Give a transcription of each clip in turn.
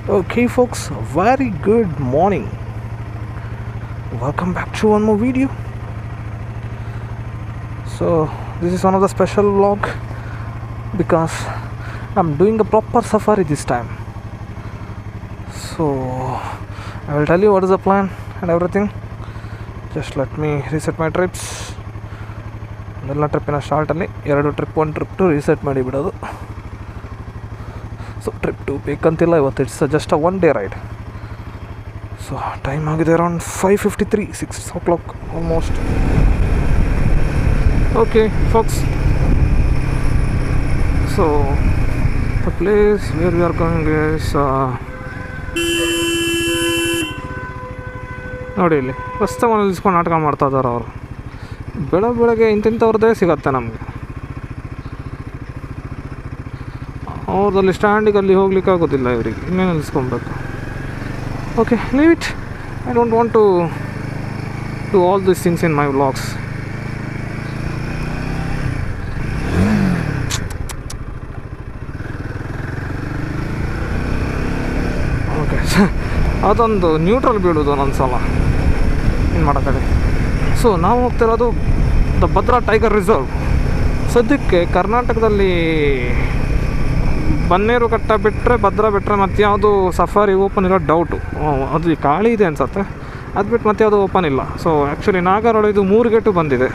Okay, folks, very good morning. Welcome back to one more video. So, this is one of the special vlog because I'm doing a proper safari this time. So, I will tell you what is the plan and everything. Just let me reset my trips. ಎಲ್ಲ ಟ್ರಿಪ್ಪಿನ ಸ್ಟಾರ್ಟಲ್ಲಿ 2 trip 1 trip 2 reset ಮಾಡಿಬಿಡೋದು. So trip 2 ಬೇಕಂತಿಲ್ಲ ಇವತ್ತು, it's just a 1 day ride. So time ಆಗಿದೆ around 5:53, 6 o'clock almost. Okay folks, so the place where we are going is ನೋಡಿ, ಇಲ್ಲಿ ರಸ್ತೆ ಮನೇಲಿ ಇಸ್ಕೊಂಡು ನಾಟಕ ಮಾಡ್ತಾ ಇದ್ದಾರೆ ಅವರು. ಬೆಳಗ್ಗೆ ಇಂಥವ್ರದ್ದೇ ಸಿಗತ್ತೆ ನಮಗೆ. ಅವ್ರದಲ್ಲಿ ಸ್ಟ್ಯಾಂಡಿಗೆ ಅಲ್ಲಿ ಹೋಗ್ಲಿಕ್ಕೆ ಆಗೋದಿಲ್ಲ ಇವರಿಗೆ, ಇನ್ನೇನು ನಿಲ್ಲಿಸ್ಕೊಬೇಕು. Okay, leave it. I don't want to do all these things in my vlogs. Okay, ಅದೊಂದು ನ್ಯೂಟ್ರಲ್ ಬೀಳೋದು ಒಂದೊಂದು ಸಲ, ಏನು ಮಾಡೋಕ್ಕಾಗ. ಸೊ ನಾವು ಹೋಗ್ತಿರೋದು ದ ಭದ್ರಾ ಟೈಗರ್ ರಿಸರ್ವ್. ಸದ್ಯಕ್ಕೆ ಕರ್ನಾಟಕದಲ್ಲಿ ಬನ್ನೇರುಘಟ್ಟ ಬಿಟ್ಟರೆ, ಭದ್ರಾ ಬಿಟ್ಟರೆ ಮತ್ತೆ ಯಾವುದು ಸಫಾರಿ ಓಪನ್ ಇರೋ ಡೌಟು. ಅದು ಖಾಲಿ ಇದೆ ಅನ್ಸುತ್ತೆ, ಅದು ಬಿಟ್ಟು ಮತ್ತೆ ಯಾವುದು ಓಪನ್ ಇಲ್ಲ. ಸೊ ಆ್ಯಕ್ಚುಲಿ ನಾಗರಹೊಳೆ ಇದು 3 ಗೇಟು ಬಂದಿದೆ,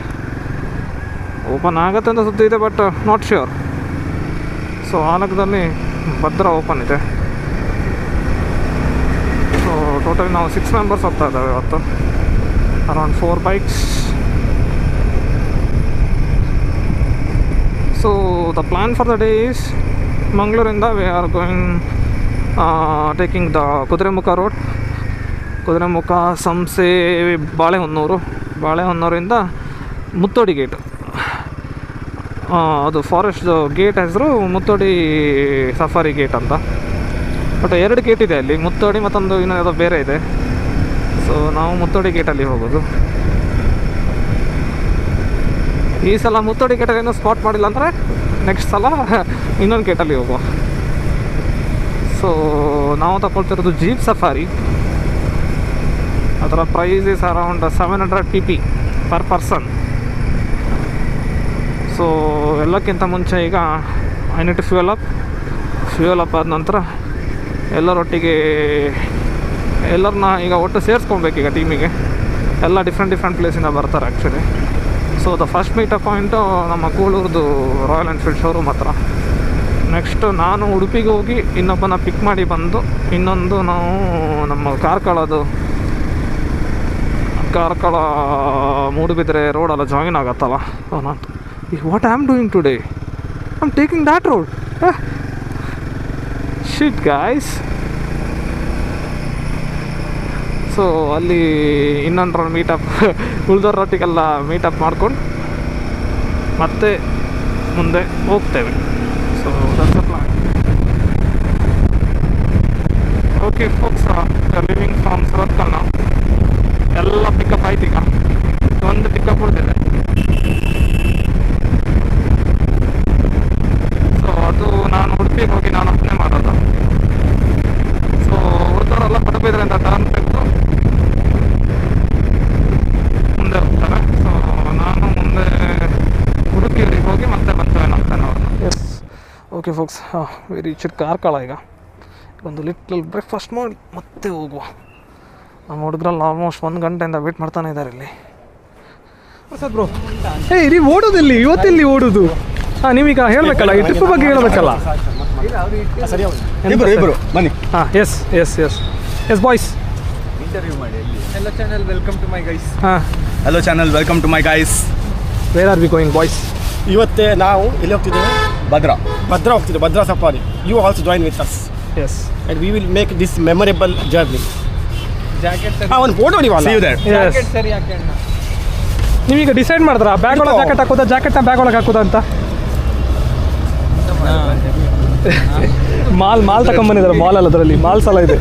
ಓಪನ್ ಆಗುತ್ತೆ ಅಂತ ಸುದ್ದಿ ಇದೆ, ಬಟ್ ನಾಟ್ ಶ್ಯೂರ್. ಸೊ ಆಲಗದಲ್ಲಿ ಭದ್ರಾ ಓಪನ್ ಇದೆ. ಸೊ ಟೋಟಲಿ ನಾವು 6 ಮೆಂಬರ್ಸ್ ಹೋಗ್ತಾ ಇದ್ದಾವೆ ಇವತ್ತು. Around 4 bikes. So the plan for the day is Mangalore we are going taking the Kudremukha road. Kudremukha, Samse, ಬಾಳೆಹೊನ್ನೂರಿಂದ ಮುತ್ತೋಡಿ ಗೇಟ್. ಅದು ಫಾರೆಸ್ಟ್ ಗೇಟ್ ಹೆಸರು ಮುತ್ತೋಡಿ ಸಫಾರಿ ಗೇಟ್ ಅಂತ. ಬಟ್ 2 ಗೇಟ್ ಇದೆ ಅಲ್ಲಿ, ಮುತ್ತೋಡಿ ಮತ್ತೊಂದು ಇನ್ನೂ ಯಾವುದೋ ಬೇರೆ ಇದೆ. ಸೊ ನಾವು ಮುತ್ತೋಡಿ ಗೇಟಲ್ಲಿ ಹೋಗೋದು. ಈ ಸಲ ಮುತ್ತೋಡಿ ಗೇಟಲ್ಲಿ ಏನೂ ಸ್ಪಾಟ್ ಮಾಡಿಲ್ಲ ಅಂದರೆ ನೆಕ್ಸ್ಟ್ ಸಲ ಇನ್ನೊಂದು ಗೇಟಲ್ಲಿ ಹೋಗುವ. ಸೊ ನಾವು ತಗೊಳ್ತಿರೋದು ಜೀಪ್ ಸಫಾರಿ. ಅದರ price is around 700 PP per person. So ಎಲ್ಲಕ್ಕಿಂತ ಮುಂಚೆ ಈಗ I need to fuel up ಆದ ನಂತರ ಎಲ್ಲರೊಟ್ಟಿಗೆ ಎಲ್ಲರನ್ನ ಈಗ ಒಟ್ಟು ಸೇರಿಸ್ಕೊಬೇಕೀಗ ಟೀಮಿಗೆ. ಎಲ್ಲ ಡಿಫ್ರೆಂಟ್ ಪ್ಲೇಸಿಂದ ಬರ್ತಾರೆ actually. So the first meetup point ನಮ್ಮ ಕೂಳೂರ್ದು ರಾಯಲ್ ಎನ್ಫೀಲ್ಡ್ ಶೋರೂಮ್ ಹತ್ರ. ನೆಕ್ಸ್ಟು ನಾನು ಉಡುಪಿಗೆ ಹೋಗಿ ಇನ್ನೊಬ್ಬನ ಪಿಕ್ ಮಾಡಿ ಬಂದು, ಇನ್ನೊಂದು ನಾವು ನಮ್ಮ ಕಾರ್ಕಳ ಮೂಡುಬಿದ್ರೆ ರೋಡೆಲ್ಲ ಜಾಯಿನ್ ಆಗತ್ತಲ್ಲ. What I am doing today, I am taking that road. Shit guys. So ಅಲ್ಲಿ ಇನ್ನೊಂದು ರೌಂಡ್ ಮೀಟಪ್, ಉಳಿದವರೊಟ್ಟಿಗೆಲ್ಲ ಮೀಟಪ್ ಮಾಡ್ಕೊಂಡು ಮತ್ತೆ ಮುಂದೆ ಹೋಗ್ತೇವೆ. So that's the plan. Okay forks, living from Surathkal. ಎಲ್ಲ ಪಿಕಪ್ ಆಯ್ತು, ಈಗ ಒಂದು ಪಿಕಪ್ ಉಳಿದಿದೆ. ಸೊ ಅದು ನಾನು ಉಡುಪಿಗೆ ಹೋಗಿ ನಾನು ಅಪ್ಲೈ ಮಾಡೋದು. ಸೊ ಉಳಿದವರೆಲ್ಲ ಪಡುಬಿದ್ರಿಂದ ಟರ್ನ್ ತೆಗೆದು ಮುಂದೆ ಹೋಗ್ತಾರೆ. ಸೊ ನಾನು ಮುಂದೆ ಉಡುಪಿಗೆ ಹೋಗಿ ಮತ್ತೆ ಬರ್ತೇನೆ ಅಂತಾನೆ ಅವ್ರನ್ನ. Yes, okay folks, we reached Karkala. ಈಗ ಒಂದು ಲಿಟ್ಲ್ ಬ್ರೇಕ್ಫಾಸ್ಟ್ ಮಾಡಿ ಮತ್ತೆ ಹೋಗುವ. ನಮ್ಮ ಹುಡುಗರಲ್ಲಿ ಆಲ್ಮೋಸ್ಟ್ 1 ಗಂಟೆಯಿಂದ ವೇಟ್ ಮಾಡ್ತಾನೆ ಇದ್ದಾರೆ ಇಲ್ಲಿ. ಸರ್ ಬ್ರೋ, ನೀವು ಓಡೋದಿಲ್ಲಿ ಇವತ್ತೆಲ್ಲಿ ಓಡೋದು? ನೀವೀಗ ಹೇಳಬೇಕಲ್ಲ, ಈ ಟ್ರಿಪ್ ಬಗ್ಗೆ ಹೇಳಬೇಕಲ್ಲ. ಬನ್ನಿ. ಎಸ್ ಬಾಯ್ಸ್, ಇಂಟರ್ವ್ಯೂ ಮಾಡಿ. Hello channel, welcome to my guys. Hello channel, welcome to my guys. Where are we going boys? ಇವತ್ತೇ ನಾವು ಎಲ್ಲಿ ಹೋಗ್ತಿದ್ದೇವೆ? ಭದ್ರಾ ಹೋಗ್ತಿದ್ದೇವೆ, Bhadra safari. You also join with us. Yes. And we will make this memorable journey. Jacket sir. ಒಂದು photo ಹೊಡಿವಲ್ಲ. See you there. Jacket ಸರಿ ಯಾಕೆ ಅಣ್ಣ? ನೀವೀಗ ಡಿಸೈಡ್ ಮಾಡಿದ್ರಾ ಬ್ಯಾಗ್ ಒಳಗೆ ಜಾಕೆಟ್ ಹಾಕೋದಾ, ಜಾಕೆಟ್ನ ಬ್ಯಾಗ್ ಒಳಗೆ ಹಾಕೋದಾ ಅಂತ? ಮಾಲ್ ತಗೊಂಬಂದಿದ್ದಾರೆ. ಮಾಲ್ ಅಲ್ಲ, ಅದರಲ್ಲಿ ಮಾಲ್ಸ್ ಎಲ್ಲ ಇದೆ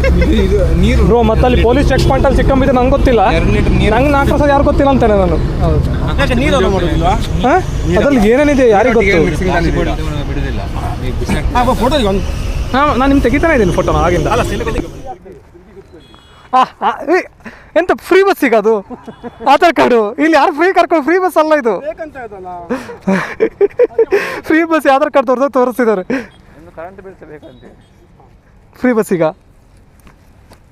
ನೀರು ಬ್ರೋ. ಮತ್ತೆ ಅಲ್ಲಿ ಪೊಲೀಸ್ ಚೆಕ್ ಪಾಯಿಂಟ್ ಅಲ್ಲಿ ಸಿಕ್ಕಂಬಿದ್ರೆ ನಂಗೆ ಗೊತ್ತಿಲ್ಲ, ನಂಗೆ 4 ವರ್ಷ ಯಾರು ಗೊತ್ತಿಲ್ಲ ಅಂತಾನೆ ನಾನು. ಅದ್ರಲ್ಲಿ ಏನೇನಿದೆ ಯಾರಿಗೆ ಗೊತ್ತು? ಫೋಟೋ ನಾನು ನಿಮ್ಗೆ ತೆಗಿತಾನೆ ಇದ್ದೀನಿ ಫೋಟೋನ ಆಗಿಂದ. ಅಲ್ಲ ಎಂತ ಫ್ರೀ ಬಸ್ ಈಗ ಅದು ಆಧಾರ್ ಕಾರ್ಡು ಇಲ್ಲಿ ಯಾರು ಫ್ರೀ ಕರ್ಕೊಂಡು ಫ್ರೀ ಬಸ್ ಅಲ್ಲ ಇದು ಬೇಕಂತ ಇದಲ್ಲ ಫ್ರೀ ಬಸ್ ಆಧಾರ್ ಕಾರ್ಡ್ ತೋರಿಸ್ತಿದ್ದಾರೆ ಕರೆಂಟ್ ಬಿಲ್ ಬೇಕಂತ ಫ್ರೀ ಬಸ್ ಈಗ.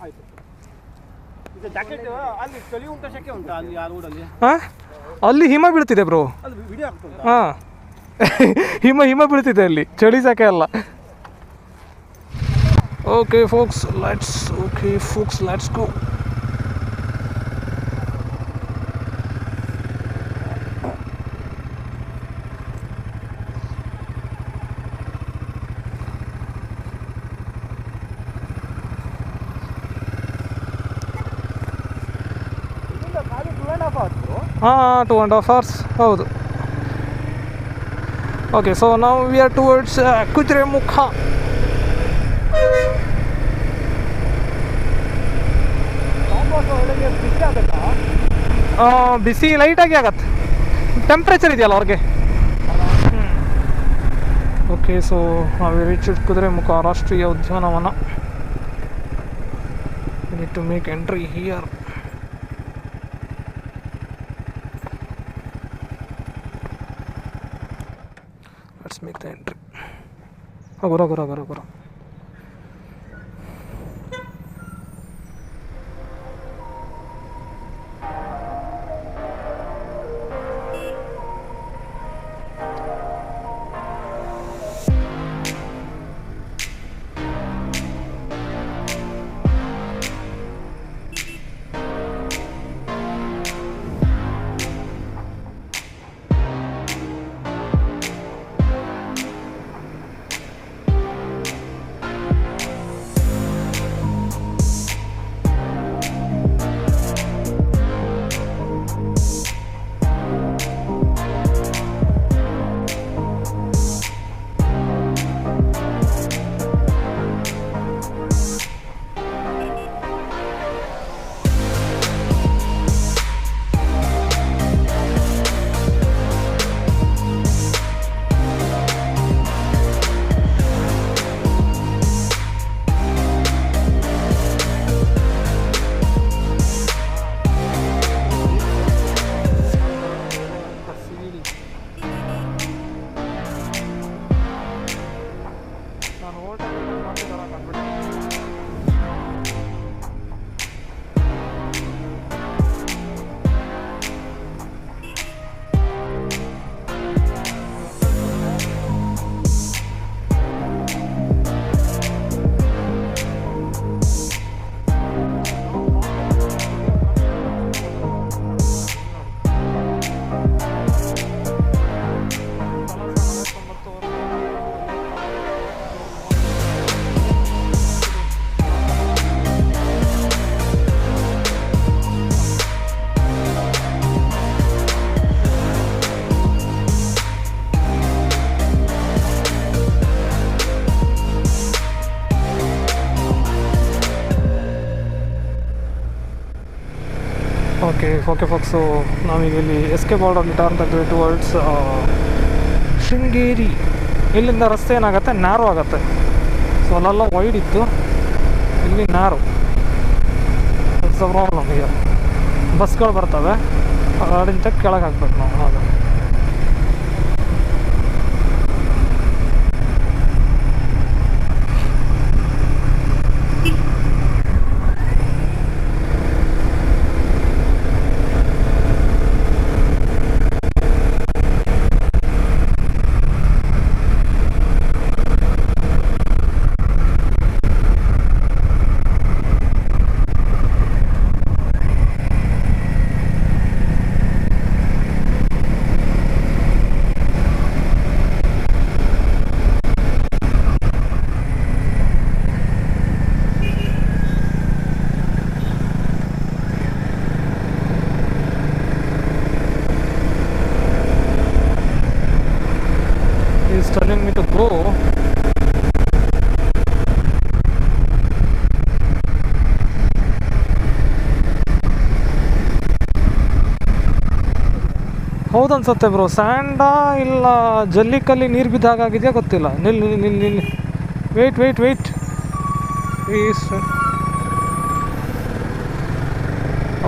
ಆಯ್ತು ಈಗ ಜಾಕೆಟ್ ಅಲ್ಲಿ ಚಳಿ ಉಂಟಾ ಶೆಕೆ ಉಂಟಾ ಅಲ್ಲಿ ಆ ರೋಡಲ್ಲಿ? ಹಾಂ ಅಲ್ಲಿ ಹಿಮ ಬೀಳ್ತಿದೆ ಬ್ರೋ. ಅದು ವಿಡಿಯೋ ಆಗ್ತದೆ. ಹಾಂ ಹಿಮ ಬೀಳ್ತಿದೆ ಅಲ್ಲಿ, ಚಳಿ ಸಾಕೆ ಅಲ್ಲ. Okay folks let's go. ಹಾಂ 2.5 hours ಹೌದು. ಓಕೆ ಸೊ ನಾವು ವಿ ಆರ್ ಟುವರ್ಡ್ಸ್ ಕುದುರೆಮುಖ. ಬಿಸಿ ಲೈಟಾಗಿ ಆಗತ್ತೆ, ಟೆಂಪ್ರೇಚರ್ ಇದೆಯಲ್ಲ ಅವ್ರಿಗೆ. ಓಕೆ ಸೊ ನಾವು ರೀಚ್ ಕುದುರೆಮುಖ ರಾಷ್ಟ್ರೀಯ ಉದ್ಯಾನವನ. We need to make entry here. Let's make the entry. Agora. Okay folks ನಾವೀಗ ಇಲ್ಲಿ ಎಸ್ಕೇಪ್ ಆರ್ಡರ್ ಟರ್ನ್ ತೆಗೆದ್ವಿ ಟುವರ್ಡ್ಸ್ ಶೃಂಗೇರಿ. ಇಲ್ಲಿಂದ ರಸ್ತೆ ಏನಾಗುತ್ತೆ, ನ್ಯಾರೋ ಆಗುತ್ತೆ. ಸೊ ಅಲ್ಲೆಲ್ಲ ವೈಡ್ ಇತ್ತು, ಇಲ್ಲಿ ನ್ಯಾರೋ. It's a problem. ಈಗ ಬಸ್ಗಳು ಬರ್ತವೆ, ಅಲ್ಲಿಂದ ಕೆಳಗೆ ಹಾಕ್ಬೇಕು ನಾವು. ಹಾಗೆ telling me to go. ಹೌದನ್ಸುತ್ತೆ ಬ್ರೋ, ಸ್ಯಾಂಡಾ ಇಲ್ಲ ಜಲ್ಲಿಕಲ್ಲಿ ನೀರು ಬಿದ್ದ ಹಾಗಾಗಿದೆಯಾ ಗೊತ್ತಿಲ್ಲ. ನಿಲ್ಲಿ ವೆಯ್ಟ್ ಪ್ಲೀಸ್.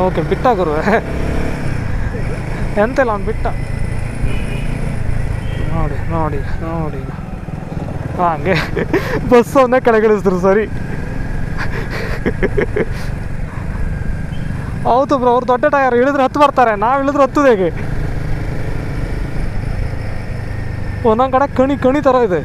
ಓಕೆ ಬಿಟ್ಟ ಗುರು, ಎಂತೆಲ್ಲ ಅವ್ನು ಬಿಟ್ಟ. ನೋಡಿ ಹಾಗೆ ಬಸ್ ಅವನ್ನೇ ಕೆಳಗಿಳಿಸಿದ್ರು. ಸರಿ ಹೌದು ಬ್ರೋ, ಅವ್ರು ದೊಡ್ಡ ಟಯರ್, ಇಳಿದ್ರೆ ಹತ್ತು ಬರ್ತಾರೆ, ನಾವು ಇಳಿದ್ರೆ ಹತ್ತದು ಹೇಗೆ? ಒಂದೊಂದು ಕಡೆ ಕಣಿ ಥರ ಇದೆ.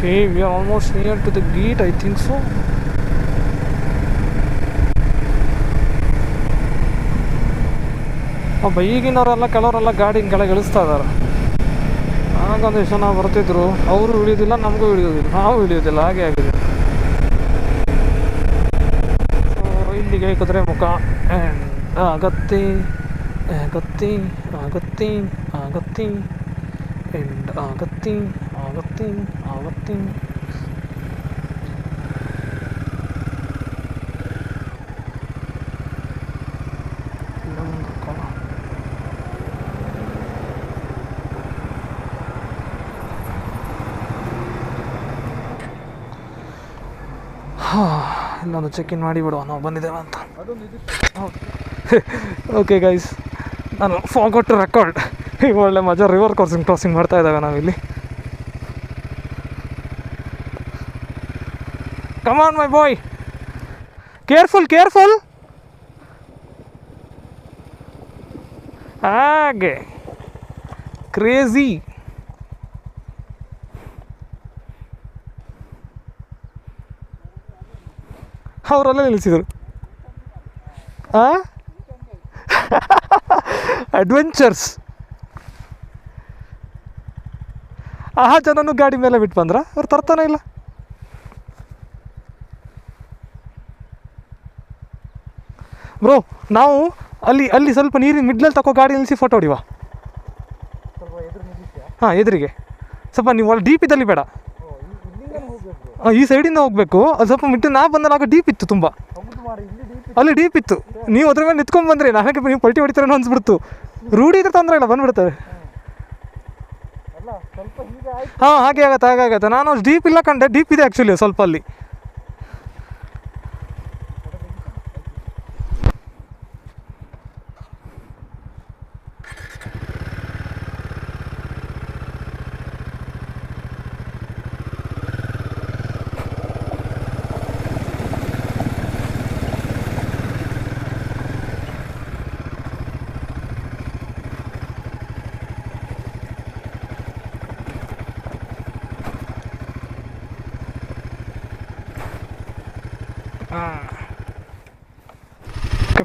Okay, we are almost near to the gate, I think so. ಈಗಿನವರೆಲ್ಲ ಕೆಲವರೆಲ್ಲ ಗಾಡಿನ ಕೆಳಗೆ ಇಳಿಸ್ತಾ ಇದ್ದಾರೆ. ಆಗೊಂದಿಷ್ಟು ಜನ ಬರ್ತಿದ್ರು, ಅವರು ಇಳಿಯೋದಿಲ್ಲ, ನಮಗೂ ಇಳಿಯೋದಿಲ್ಲ, ನಾವು ಇಳಿಯೋದಿಲ್ಲ, ಹಾಗೆ ಆಗಿದೆ. ಸೊ ಇಲ್ಲಿಗೆ ಕುದುರೆ ಮುಖ ಆಗತ್ತೆ ಎಂಡ್ ಆಗತ್ತೆ. ಇಲ್ಲೊಂದು ಚೆಕ್ ಇನ್ ಮಾಡಿ ಬಿಡುವ ನಾವು ಬಂದಿದ್ದೇವೆ ಅಂತ. ಓಕೆ ಗೈಸ್, ನಾನು ಫಾರ್ಗಾಟ್ ಟು ರೆಕಾರ್ಡ್. ಈಗ ಒಳ್ಳೆ ಮಜಾ ರಿವರ್ ಕ್ರಾಸಿಂಗ್ ಮಾಡ್ತಾ ಇದ್ದಾವೆ ನಾವಿಲ್ಲಿ. Come on my boy, careful. ಹಾಗೆ ಕ್ರೇಜಿ. ಅವರೆಲ್ಲ ನಿಲ್ಲಿಸಿದರು. ಅಡ್ವೆಂಚರ್ಸ್. ಜನನು ಗಾಡಿ ಮೇಲೆ ಬಿಟ್ಟು ಬಂದ್ರ, ಅವ್ರು ತರ್ತಾನೆ ಇಲ್ಲ. ಬ್ರೋ, ನಾವು ಅಲ್ಲಿ ಸ್ವಲ್ಪ ನೀರಿನ ಮಿಡ್ಲಲ್ಲಿ ತಗೋ ಗಾಡಿ ನಿಲ್ಲಿಸಿ ಫೋಟೋ ಹೊಡಿವಾ. ಎದುರಿಗೆ ಸ್ವಲ್ಪ ನೀವು ಅಲ್ಲಿ ಡೀಪ್ ಇದ್ದಲ್ಲಿ ಬೇಡ, ಈ ಸೈಡಿಂದ ಹೋಗ್ಬೇಕು. ಅದು ಸ್ವಲ್ಪ ಮಿಡ್ಡು ನಾ ಬಂದಾಗ ಡೀಪ್ ಇತ್ತು, ತುಂಬ ಅಲ್ಲಿ ಡೀಪ್ ಇತ್ತು. ನೀವು ಅದ್ರ ಮೇಲೆ ನಿಂತ್ಕೊಂಡು ಬಂದ್ರಿ, ನಾವೇ ನೀವು ಪಲ್ಟಿ ಹೊಡಿತಾರೆ ಅನ್ಸ್ಬಿಡ್ತು. ರೂಢಿ ಇದ್ರೆ ತೊಂದರೆ ಇಲ್ಲ, ಬಂದ್ಬಿಡ್ತಾರೆ. ಹಾಗೆ ಆಗತ್ತೆ. ನಾನು ಡೀಪ್ ಇಲ್ಲ ಕಂಡೆ, ಡೀಪ್ ಇದೆ ಆ್ಯಕ್ಚುಲಿ ಸ್ವಲ್ಪ ಅಲ್ಲಿ.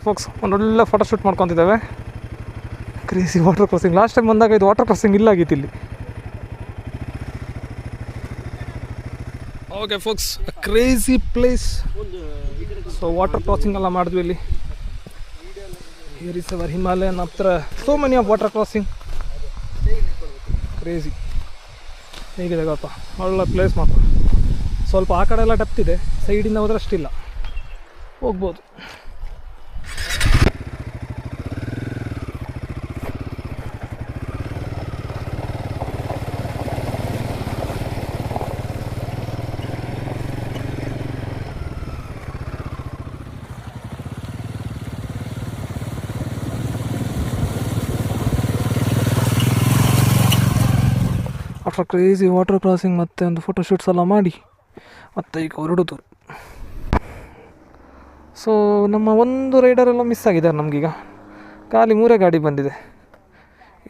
ಫೋಕ್ಸ್ ಒಂದೊಳ್ಳೆ ಫೋಟೋಶೂಟ್ ಮಾಡ್ಕೊತಿದ್ದಾವೆ. Crazy water crossing. Last time ಬಂದಾಗ ಇದು ವಾಟರ್ ಕ್ರಾಸಿಂಗ್ ಇಲ್ಲ ಆಗಿತ್ತು ಇಲ್ಲಿ. Okay folks, crazy place. So water crossing ಎಲ್ಲ ಮಾಡಿದ್ವಿ ಇಲ್ಲಿ. Here is our Himalayan after so many of water crossing. Crazy ಹೇಗಿದೆ ಗೊತ್ತಾ, ಒಳ್ಳೆ ಪ್ಲೇಸ್ ಮಾತ್ರ. ಸ್ವಲ್ಪ ಆ ಕಡೆ ಎಲ್ಲ ಡೆಪ್ತ್ ಇದೆ, ಸೈಡಿಂದ ಹೋದ್ರೆ ಅಷ್ಟಿಲ್ಲ, ಹೋಗ್ಬೋದು. ಆಫ್ಟರ್ ಕ್ರೇಜಿ ವಾಟರ್ ಕ್ರಾಸಿಂಗ್ ಮತ್ತು ಒಂದು ಫೋಟೋಶೂಟ್ಸ್ ಎಲ್ಲ ಮಾಡಿ ಮತ್ತು ಈಗ ಹೊರಡೋದು. ಸೊ ನಮ್ಮ ಒಂದು ರೈಡರೆಲ್ಲ ಮಿಸ್ ಆಗಿದ್ದಾರೆ ನಮಗೀಗ. ಖಾಲಿ 3 ಗಾಡಿ ಬಂದಿದೆ,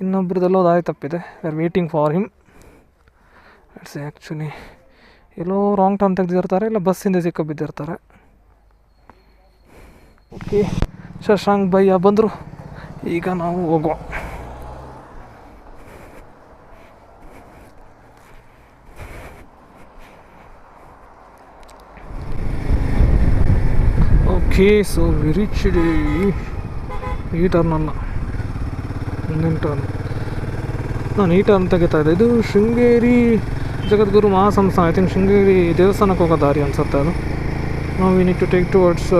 ಇನ್ನೊಬ್ರದ್ದೆಲ್ಲೋ ದಾರಿ ತಪ್ಪಿದೆ. We are waiting for him. It's actually ಎಲ್ಲೋ ರಾಂಗ್ ಟರ್ನ್ ತೆಗೆದಿರ್ತಾರೆ, ಇಲ್ಲ ಬಸ್ಸಿಂದ ಸಿಕ್ಕಿಬಿದ್ದಿರ್ತಾರೆ. ಓಕೆ, ಶಶಾಂಕ್ ಭಯ್ಯ ಬಂದರು, ಈಗ ನಾವು ಹೋಗುವ. ಓಕೆ, ಸೊ ವಿ ರೀಚ್ಡ್ ಈ ಟರ್ನ್ ಅಲ್ಲ, ಮುಂದಿನ ಟರ್ನ್. ನಾನು ಈ ಟರ್ನ್ ತೆಗಿತಾ ಇದ್ದೆ. ಇದು ಶೃಂಗೇರಿ ಜಗದ್ಗುರು ಮಹಾಸಂಸ್ಥಾನ, ಐ ಥಿಂಕ್ ಶೃಂಗೇರಿ ದೇವಸ್ಥಾನಕ್ಕೆ ಹೋಗೋ ದಾರಿ ಅನ್ಸುತ್ತೆ ಅದು. ನಾವು we need to take towards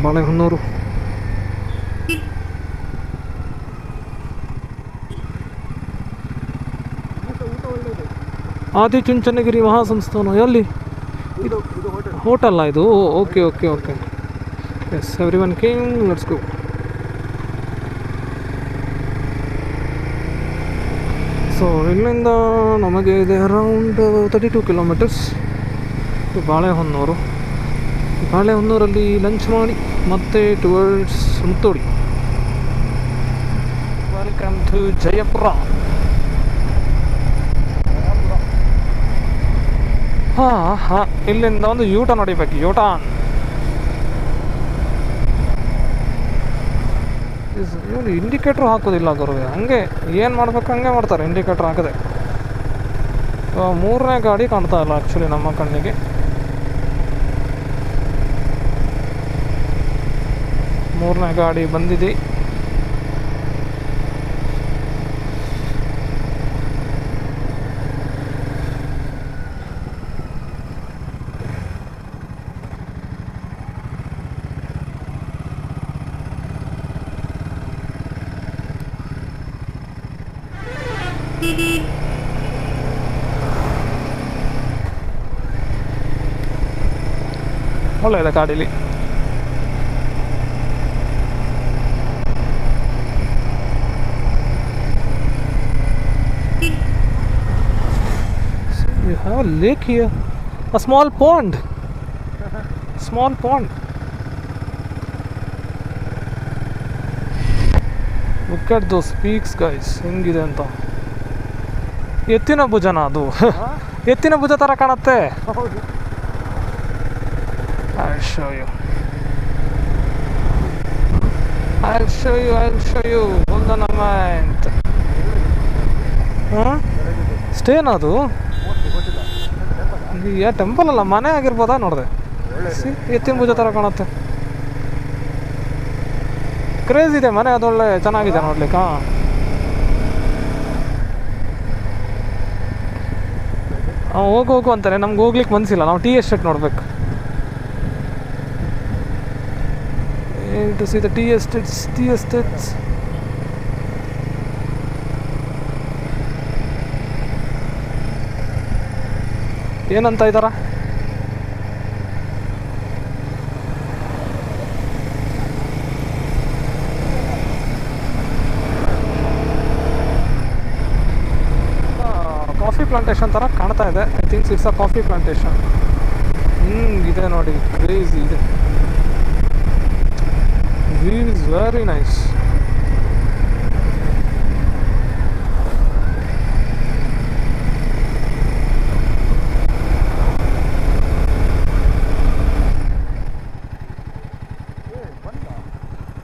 Balehonnur. Adichunchanagiri Mahasamsthana ಎಲ್ಲಿ ಇದು ಹೋಟೆಲ್ಲ ಇದು okay okay okay yes every one came let's go. So ಇಲ್ಲಿಂದ ನಮಗೆ ಇದೆ ಅರೌಂಡ್ 32 ಕಿಲೋಮೀಟರ್ಸ್ ಟು ಬಾಳೆಹೊನ್ನೂರು. ಬಾಳೆಹೊನ್ನೂರಲ್ಲಿ ಲಂಚ್ ಮಾಡಿ ಮತ್ತೆ towards Muthodi. Welcome to Jayapura. ಹಾಂ ಇಲ್ಲಿಂದ ಒಂದು ಯೂಟರ್ನ್ ಹೊಡಿಬೇಕು. ಯೂಟರ್ನ್ ಇವನು ಇಂಡಿಕೇಟ್ರ್ ಹಾಕೋದಿಲ್ಲ ಗುರು, ಹಂಗೆ ಏನು ಮಾಡ್ಬೇಕು ಹಂಗೆ ಮಾಡ್ತಾರೆ ಇಂಡಿಕೇಟ್ರ್ ಹಾಕದೆ. 3ನೇ ಗಾಡಿ ಕಾಣ್ತಾ ಇಲ್ಲ ಆ್ಯಕ್ಚುಲಿ ನಮ್ಮ ಕಣ್ಣಿಗೆ. 3ನೇ ಗಾಡಿ ಬಂದಿದೆ. ಒಳ್ಳೆಯದ ಗಾಡೀಲಿ. You have a lake here, a small pond. Small pond. Look at those peaks guys, ಹೆಂಗಿದೆ ಅಂತ. ಎತ್ತಿನ ಭುಜನ ಅದು? ಎತ್ತಿನ ಭುಜ ಥರ ಕಾಣುತ್ತೆ. I'll show you. Hold on a moment. ಹಾಂ ಸ್ಟೇನಾ ಅದು? ಯಾ ಟೆಂಪಲ್ ಅಲ್ಲ, ಮನೆ ಆಗಿರ್ಬೋದಾ? ನೋಡಿದೆ ಎತ್ತಿನ ಭುಜ ಥರ ಕಾಣುತ್ತೆ. ಕ್ರೇಜ್ ಇದೆ ಮನೆ, ಅದೊಳ್ಳೆ ಚೆನ್ನಾಗಿದೆ ನೋಡ್ಲಿಕ್ಕೆ. ಹಾಂ ಹೋಗು ಅಂತಾನೆ, ನಮ್ಗೆ ಹೋಗ್ಲಿಕ್ಕೆ ಮನಸ್ಸಿಲ್ಲ. ನಾವು ಟೀ ಎಸ್ಟೇಟ್ ನೋಡ್ಬೇಕು. To see the tea estates. ಏನಂತ ಇದ್ದಾರ? ಕಾಫಿ ಪ್ಲಾಂಟೇಶನ್ ಥರ ಕಾಣ್ತಾ ಇದೆ. I thinks it's a coffee plantation. ಇದೆ ನೋಡಿ, ಕ್ರೇಜಿ ಇದೆ. View is very nice.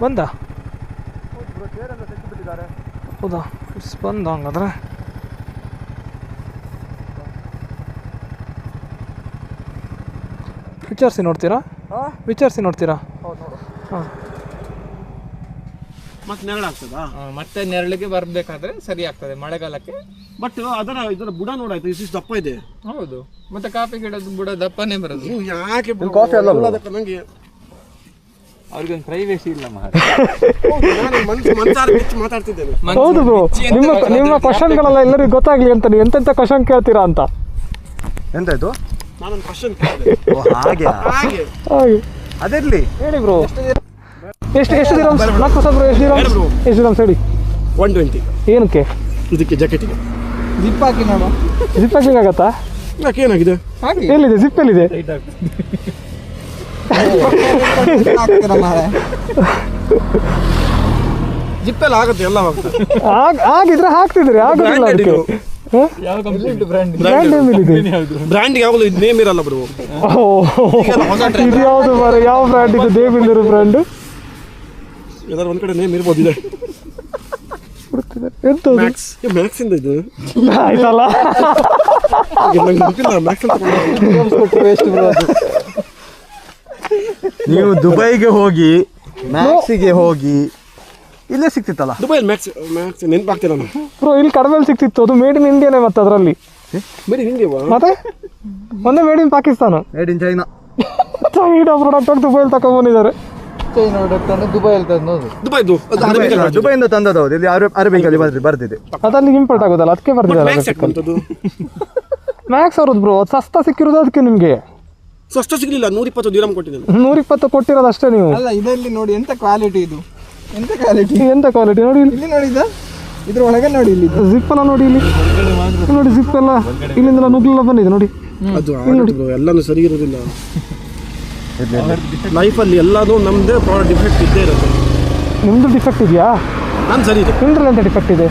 ಬಂದ? ಹೌದಾ, ಇಟ್ಸ್ ಬಂದ ಹಂಗಾದ್ರೆ. ವಿಚಾರಿಸಿ ನೋಡ್ತೀರಾ? ಹಾಂ ಮತ್ತೆ ನೆರಳಾಗ್ತದಾ? ಮತ್ತೆ ನೆರಳಿಗೆ ಬರಬೇಕಾದ್ರೆ ಸರಿ ಆಗ್ತದೆ ಮಳೆಗಾಲಕ್ಕೆ. ಬಟ್ ಇದರ ಬುಡ ನೋಡಾಯ್ತು, ಇಷ್ಟು ದಪ್ಪ ಇದೆ. ಹೌದು, ಮತ್ತೆ ಕಾಫಿ ಗಿಡದ ಬುಡ ದಪ್ಪನೇ ಬರೋದು. ನೀವು ಯಾಕೆ ಕಾಫಿ ಅಲ್ಲ ನಂಗೆ ಅವ್ರಿಗೊಂದು ಪ್ರೈವೇಸಿ ಇಲ್ಲ ಮಾತಾಡ್ತಿದ್ದೇನೆ. ಹೌದು ಬ್ರೋ, ನಿಮ್ಮ ಕ್ವಶನ್ಗಳೆಲ್ಲ ಎಲ್ಲರಿಗೂ ಗೊತ್ತಾಗ್ಲಿ ಅಂತ ನೀವು ಎಂತೆಂಥ ಕ್ವಶನ್ ಕೇಳ್ತೀರಾ ಅಂತ. ಎಂತಾಯ್ತು? ನಾನೊಂದು ಕ್ವಶನ್ ಕೇಳಿದೆ. ಹಾಗೆ ಅದೆಲ್ಲಿ ಹೇಳಿ ಬ್ರೋ. ಎಷ್ಟು ದಿರಮ್ಸ್? ನಾಲ್ಕು ಸಾವಿರ. ಎಷ್ಟು ದಿರಮ್ಸ್ ಹೇಳಿ? 120. ಏನಕ್ಕೆ? ಇದಕ್ಕೆ ಜಾಕೆಟಿಗೆ ಜಿಪ್ ಹಾಕಿ ನೋಡು. ಜಿಪ್ ಹಾಕ್ಲಿಕ್ಕೆ ಆಗತ್ತಾ? ಯಾಕೆ ಏನಾಗಿದೆ? ಎಲ್ಲಿದೆ ಜಿಪ್? ಎಲ್ಲಿದೆ? ಜಿಪ್ಪೆಲ್ಲ ಆಗುತ್ತೆ, ಎಲ್ಲ ಹೋಗುತ್ತೆ. ಆಗಿದ್ರೆ ಹಾಕ್ತಿದ್ರಿ, ಆಗೋದಿಲ್ಲ ಅದಕ್ಕೆ. ಬ್ರ್ಯಾಂಡ್ ಯಾವಾಗಲೂ ಇದು ನೇಮ್ ಇರಲ್ಲ ಬ್ರೋ. ಇದು ಯಾವುದು ಮಾರ? ಯಾವ ಬ್ರ್ಯಾಂಡ್ ಇದು? ನೇಮ್ ಇಲ್ಲರು ಬ್ರ್ಯಾಂಡ್ ಏನಾದ್ರು ಒಂದ್ ಕಡೆ ನೇಮ್ ಇರ್ಬೋದು. ಇದೆ ಎಂತ ಮ್ಯಾಕ್ಸ್ ಇಂದ ಇದು ಆಯ್ತಲ್ಲ. ನಂಗೆ ಗೊತ್ತಿಲ್ಲ ಮ್ಯಾಕ್ಸ್ ಅಂತ. ನೀವು ದುಬೈಗೆ ಹೋಗಿ ಮ್ಯಾಕ್ಸಿಗೆ ಹೋಗಿ ಇಲ್ಲೇ ಸಿಕ್ತಿತ್ತಲ್ಲ ದುಬೈಲಿ ಮ್ಯಾಕ್ಸ್ ನೆನಪಾಗ್ತೀರ ನಾನು. ಬ್ರೋ ಇಲ್ಲಿ ಕಡಿಮೆ ಸಿಕ್ತಿತ್ತು. ಅದು ಮೇಡ್ ಇನ್ ಇಂಡಿಯಾನೇ. ಮತ್ತೆ ಅದರಲ್ಲಿ ಮೇಡ್ ಇನ್ ಇಂಡಿಯಾ ಮತ್ತೆ ಒಂದೇ made in Pakistan. Made in China. China product ದುಬೈಲಿ ತಗೊಂಡ್ಬಂದಿದ್ದಾರೆ. ಚೈನಾ ಪ್ರಾಡಕ್ಟ್ ಅನ್ನು ದುಬೈಯಲ್ಲಿ ತಂದೋದು. ದುಬೈಯಿಂದ ತಂದದ್ದು. ಹೌದು, ಇಲ್ಲಿ ಅರೇಬಿಕಲ್ಲಿ ಬರ್ದಿದೆ. ಅದಲ್ಲಿಗೆ ಇಂಪೋರ್ಟ್ ಆಗೋದಲ್ಲ, ಅದಕ್ಕೆ ಬರ್ದಿದ್ದಾರೆ. ಮ್ಯಾಕ್ಸ್ ಅವ್ರದ್ದು ಬ್ರೋ, ಅದು ಸಸ್ತಾ ಸಿಕ್ಕಿರೋದು ಅದಕ್ಕೆ ನಿಮಗೆ. ಸೊ ಅಷ್ಟು ಸಿಗಲಿಲ್ಲ, 120 ದಿರಮ್ ಕೊಟ್ಟಿದ್ದೇನೆ. 120 ಕೊಟ್ಟಿರೋದು ಅಷ್ಟೇ ನೀವು. ಅಲ್ಲ ಇದರಲ್ಲಿ ನೋಡಿ ಎಂತ ಕ್ವಾಲಿಟಿ ಇದು, ಎಂತ ಕ್ವಾಲಿಟಿ ನೋಡಿ ಇಲ್ಲಿ ನೋಡಿದ, ಇದ್ರ ಒಳಗೆ ನೋಡಿ ಇಲ್ಲಿ ಜಿಪ್ ಎಲ್ಲ ನೋಡಿ, ಇಲ್ಲಿ ನೋಡಿ ಜಿಪ್ ಎಲ್ಲ ಇಲ್ಲಿಂದ ನುಗ್ಲೆಲ್ಲ ಬಂದಿದೆ ನೋಡಿ. ಅದು ಎಲ್ಲನೂ ಸರಿ ಇರೋದಿಲ್ಲ ಲೈಫಲ್ಲಿ, ಎಲ್ಲನೂ ನಮ್ಮದೇ ಪ್ರಾಡಕ್ಟ್ ಡಿಫೆಕ್ಟ್ ಇದ್ದೇ ಇರುತ್ತೆ. ನಿಮ್ಮದು ಡಿಫೆಕ್ಟ್ ಇದೆಯಾ? ನಾನು ಸರಿ ಇದೆ, ನಿಮ್ದ್ರಲ್ಲಿ ಎಂತ ಡಿಫೆಕ್ಟ್ ಇದೆ?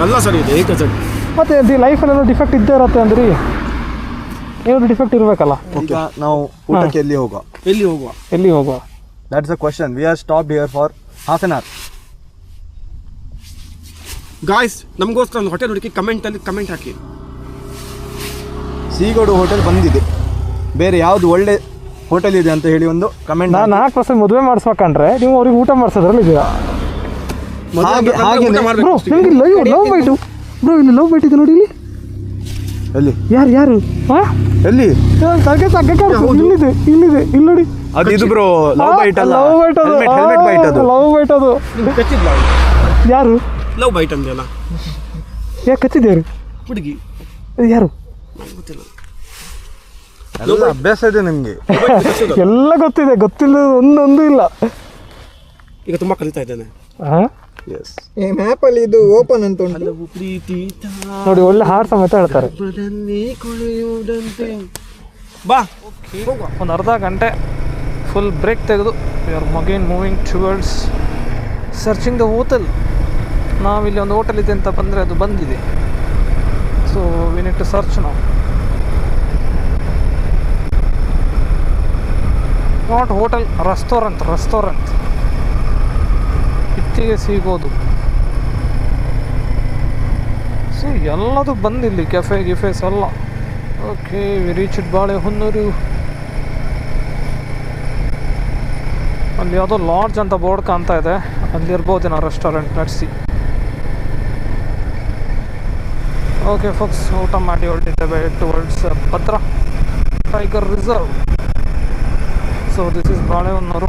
ಎಲ್ಲ ಸರಿ ಇದೆ, ಏಕ ಸರಿ. ಮತ್ತೆ ಲೈಫಲ್ಲೆಲ್ಲ ಡಿಫೆಕ್ಟ್ ಇದ್ದೇ ಇರುತ್ತೆ ಅಂದ್ರಿ, ಏನಾದ್ರು ಡಿಫೆಕ್ಟ್ ಇರಬೇಕಲ್ಲ. ಈಗ ನಾವು ಊಟಕ್ಕೆ ಎಲ್ಲಿ ಹೋಗುವ? That's a question. We are stopped here for half an hour. Guys, ನಮಗೋಸ್ಕರ ಒಂದು ಹೋಟೆಲ್ ಹುಡುಕಿ ಕಮೆಂಟ್ ಹಾಕಿ. ಸೀಗಡು ಹೋಟೆಲ್ ಬಂದಿದೆ, ಬೇರೆ ಯಾವುದು ಒಳ್ಳೆ ಹೋಟೆಲ್ ಇದೆ ಅಂತ ಹೇಳಿ ಒಂದು ಕಮೆಂಟ್. ನಾನು 4 ಮದುವೆ ಮಾಡಿಸ್ಬೇಕಂಡ್ರೆ ನೀವು ಅವ್ರಿಗೆ ಊಟ ಮಾಡಿಸೋದ್ರಲ್ಲಿ ಇದೆಯಾ? ಬ್ರೋ ನಿಮ್ಗೆ ಲವ್ ಬೈಟು ಬ್ರೋ, ಇಲ್ಲಿ ಲವ್ ಬೈಟ್ ಇದೆ ನೋಡಿ. ಇಲ್ಲಿ ಎಲ್ಲಿ? ಯಾರು ಎಲ್ಲಿ? ಇಲ್ಲಿದೆ ಇಲ್ಲಿ ನೋಡಿ. ಅದು ಇದು ಬ್ರೋ, ಲವ್ ಬೈಟ್ ಅಲ್ಲ, ಲವ್ ಬೈಟ್ ಅದು, ಹೆಲ್ಮೆಟ್ ಬೈಟ್ ಅದು. ಲವ್ ಬೈಟ್ ಅದು. ಯಾರು ಲವ್ ಬೈಟ್ ಅಂದೆಲ್ಲ? ಯಾಕೆ ಕಚ್ಚಿದ್ಯಾರು? ಹುಡುಗಿ ಯಾರು? ಎಲ್ಲ ಅಭ್ಯಾಸ ಇದೆ ನಿಮಗೆ, ಎಲ್ಲ ಗೊತ್ತಿದೆ, ಗೊತ್ತಿಲ್ಲ ಒಂದೊಂದು ಇಲ್ಲ. ಈಗ ತುಂಬಾ ಕಲಿತಾ ಇದ್ದೇನೆ. ಎಸ್. ಮ್ಯಾಪ್ ಅಲ್ಲಿ ಇದು ಓಪನ್ ಅಂತ ಉಂಟು ನೋಡಿ, ಒಳ್ಳೆ ಹಾಡು ಸಮೇತ ಹೇಳ್ತಾರೆ. ಬಾ, ಒಂದು ಅರ್ಧ ಗಂಟೆ ಫುಲ್ ಬ್ರೇಕ್ ತೆಗೆದು we are again moving towards searching the hotel. ನಾವಿಲ್ಲಿ ಒಂದು ಹೋಟೆಲ್ ಇದೆ ಅಂತ ಬಂದರೆ ಅದು ಬಂದಿದೆ. So we need to search ನಾವು. ನಾಟ್ ಹೋಟೆಲ್, ರೆಸ್ಟೋರೆಂಟ್ ಇತ್ತಿಗೆ ಸಿಗೋದು. ಸೊ ಎಲ್ಲದು ಬಂದಿಲ್ಲಿ, ಕೆಫೆಸ್ ಎಲ್ಲ. Okay, we reach Balehonnur. ಅಲ್ಲಿ ಯಾವುದೋ ಲಾಡ್ಜ್ ಅಂತ ಬೋರ್ಡ್ ಕಾಣ್ತಾ ಇದೆ, ಅಲ್ಲಿ ಇರ್ಬೋದೇನೋ ರೆಸ್ಟೋರೆಂಟ್. ನಡೆಸಿ. ಓಕೆ ಫೋಕ್ಸ್, ಊಟ ಮಾಡಿ ಹೊರಟಿದ್ದೇವೆ towards Bhadra tiger reserve. So this is Balehonnur.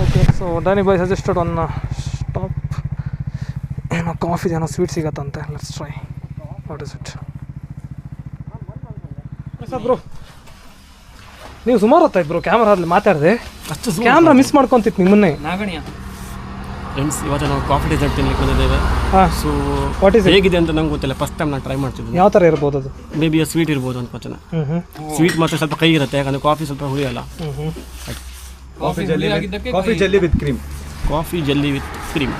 Okay, so Danny bye suggested one stop. ಏನೋ ಕಾಫಿ, ಏನೋ ಸ್ವೀಟ್ ಸಿಗತ್ತಂತೆ. Let's try. What is it? Bro, ನೀವು ಸುಮಾರು ಹೊತ್ತಾಯ್ತು ಬ್ರೋ ಕ್ಯಾಮ್ರಾದಲ್ಲಿ ಮಾತಾಡಿದೆ. ಕ್ಯಾಮ್ರಾ ಮಿಸ್ ಮಾಡ್ಕೊಂತಿತ್ತು ನಿಮ್ಮನ್ನೇ. ಫ್ರೆಂಡ್ಸ್, ಇವತ್ತು ನಾವು ಕಾಫಿ ಡೆಸರ್ಟ್ ತಿನ್ಲಿಕ್ಕೆ ಬಂದಿದ್ದೇವೆ. ಸೊ ವಾಟ್ ಇಸ್ ಹೇಗಿದೆ ಅಂತ ನಂಗೆ ಗೊತ್ತಿಲ್ಲ, ಫಸ್ಟ್ ಟೈಮ್ ನಾನು ಟ್ರೈ ಮಾಡ್ತಿದ್ದೀನಿ. ಯಾವ ಥರ ಇರ್ಬೋದು ಅದು? ಮೇ ಬಿ ಸ್ವೀಟ್ ಇರ್ಬೋದು ಅನ್ಕೋತೇನೆ. ಸ್ವೀಟ್ ಮಾತ್ರ ಸ್ವಲ್ಪ ಕೈ ಇರುತ್ತೆ, ಯಾಕಂದ್ರೆ ಕಾಫಿ ಸ್ವಲ್ಪ ಹುಳಿಯಲ್ಲ. Coffee jelly with cream. Coffee jelly with cream.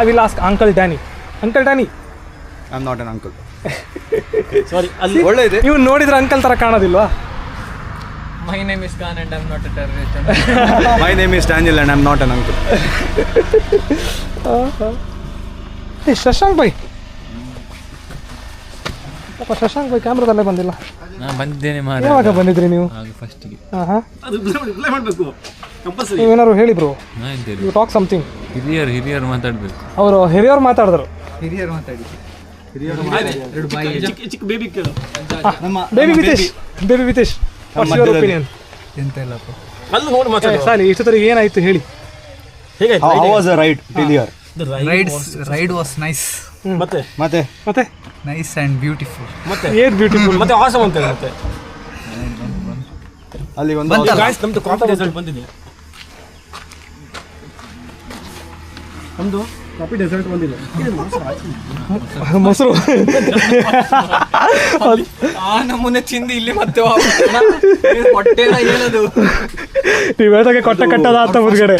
I will ask uncle Danny. I am not an uncle. Sorry, ಅಲ್ಲಿ ಒಳ್ಳೆ ಇದೆ. ನೀವು ನೋಡಿದ್ರೆ ಅಂಕಲ್ ಥರ ಕಾಣೋದಿಲ್ವಾ? My name is Khan and I'm not a terrorist. My name is Daniel and I'm not an uncle. Shashank bye, Shashank bye ಕ್ಯಾಮ್ರಾದಲ್ಲೇ ಬಂದಿಲ್ಲ. ನಾನು ಬಂದಿದ್ದೇನೆ ಮಾರ. ಯಾವಾಗ ಬಂದಿದ್ರಿ ನೀವು? ಫಸ್ಟಿಗೆ. ನೀವೇನಾದ್ರು ಹೇಳಿದ್ರು? ನಾ ಎಂತೇಳಿ, ಯು ಟಾಕ್ ಸಮಥಿಂಗ್. ಹಿರಿಯರು ಮಾತಾಡ್ಬೇಕು. ಅವರು ಹಿರಿಯರು ಮಾತಾಡಿದ್ರು. ಹಿರಿಯರು ಮಾತಾಡಿ. ಚಿಕ್ಕ ಬೇಬಿ ಕೇಳು. Baby Vitesh, what's your opinion? ಎಂತ ಇಲ್ಲಪ್ಪ, ಅಲ್ಲಿ ನೋಡಿ ಮಾತಾಡಿ. ಸಾಲಿ ಇಷ್ಟೊತ್ತಿಗೆ ಏನಾಯ್ತು ಹೇಳಿ? ಹೇಗಾಯ್ತು? How was the ride till here? ride was nice. ಮತ್ತೆ Nice and beautiful. ಏನ್ ಬ್ಯೂಟಿಫುಲ್. ಮತ್ತೆ ಆಸಮ್ ಅಂತ ಮತ್ತೆ ಅಲ್ಲಿ ಒಂದು ಗಾಯ್ಸ್, ನಮ್ದು ಕಾಫಿ ಡೆಸರ್ಟ್ ಬಂದಿದೆ. ನಮ್ದು ಕಾಫಿ ಡೆಸರ್ಟ್ ಬಂದಿದೆ. ಮೊಸರು ನಮ್ಮನೆ ಚಿಂದಿ ಇಲ್ಲಿ ಮತ್ತೆ ಹೊಟ್ಟೆನ ಏನದು? ನೀವು ಹೇಳ್ದಾಗೆ ಕೊಟ್ಟ ಕಟ್ಟದ ಅಂತ ಮುಂದ್ಗಡೆ